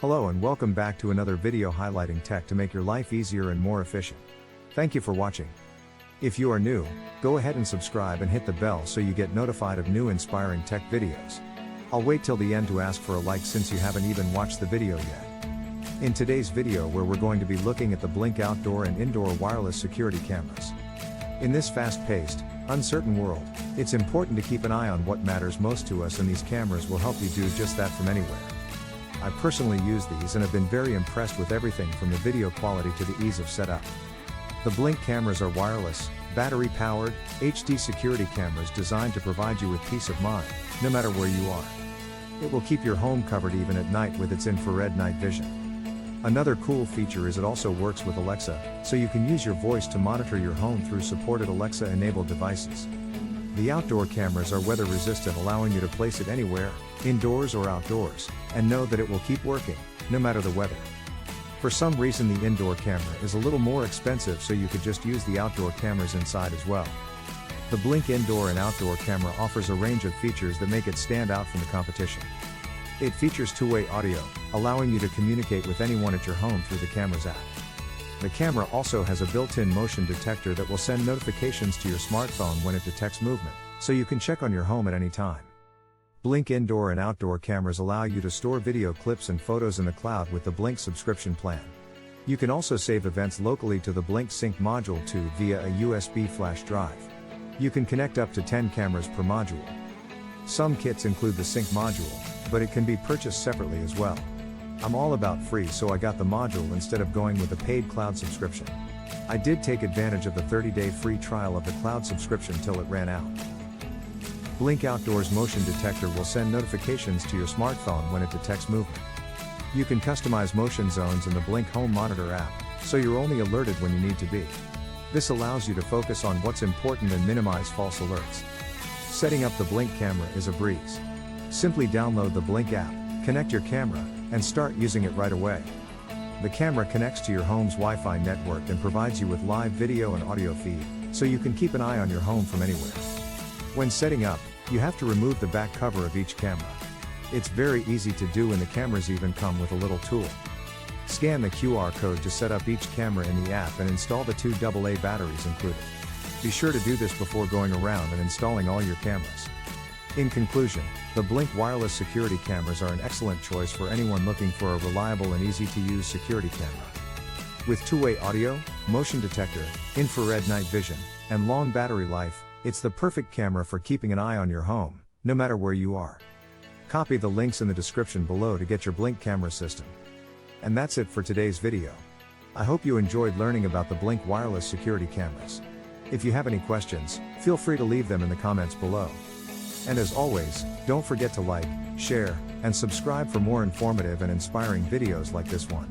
Hello and welcome back to another video highlighting tech to make your life easier and more efficient. Thank you for watching. If you are new, go ahead and subscribe and hit the bell so you get notified of new inspiring tech videos. I'll wait till the end to ask for a like since you haven't even watched the video yet. In today's video where we're going to be looking at the Blink outdoor and indoor wireless security cameras. In this fast-paced, uncertain world, it's important to keep an eye on what matters most to us, and these cameras will help you do just that from anywhere. I personally use these and have been very impressed with everything from the video quality to the ease of setup. The Blink cameras are wireless, battery-powered, HD security cameras designed to provide you with peace of mind, no matter where you are. It will keep your home covered even at night with its infrared night vision. Another cool feature is it also works with Alexa, so you can use your voice to monitor your home through supported Alexa-enabled devices. The outdoor cameras are weather resistant, allowing you to place it anywhere, indoors or outdoors, and know that it will keep working, no matter the weather. For some reason the indoor camera is a little more expensive, so you could just use the outdoor cameras inside as well. The Blink indoor and outdoor camera offers a range of features that make it stand out from the competition. It features two-way audio, allowing you to communicate with anyone at your home through the camera's app. The camera also has a built-in motion detector that will send notifications to your smartphone when it detects movement, so you can check on your home at any time. Blink indoor and outdoor cameras allow you to store video clips and photos in the cloud with the Blink subscription plan. You can also save events locally to the Blink Sync module too via a USB flash drive. You can connect up to 10 cameras per module. Some kits include the Sync module, but it can be purchased separately as well. I'm all about free, so I got the module instead of going with a paid cloud subscription. I did take advantage of the 30-day free trial of the cloud subscription till it ran out. Blink Outdoor's motion detector will send notifications to your smartphone when it detects movement. You can customize motion zones in the Blink Home Monitor app, so you're only alerted when you need to be. This allows you to focus on what's important and minimize false alerts. Setting up the Blink camera is a breeze. Simply download the Blink app, connect your camera, and start using it right away. The camera connects to your home's Wi-Fi network and provides you with live video and audio feed, so you can keep an eye on your home from anywhere. When setting up, you have to remove the back cover of each camera. It's very easy to do, and the cameras even come with a little tool. Scan the QR code to set up each camera in the app and install the 2 AA batteries included. Be sure to do this before going around and installing all your cameras. In conclusion, the Blink wireless security cameras are an excellent choice for anyone looking for a reliable and easy-to-use security camera. With two-way audio, motion detector, infrared night vision, and long battery life, it's the perfect camera for keeping an eye on your home, no matter where you are. Copy the links in the description below to get your Blink camera system. And that's it for today's video. I hope you enjoyed learning about the Blink wireless security cameras. If you have any questions, feel free to leave them in the comments below. And as always, don't forget to like, share, and subscribe for more informative and inspiring videos like this one.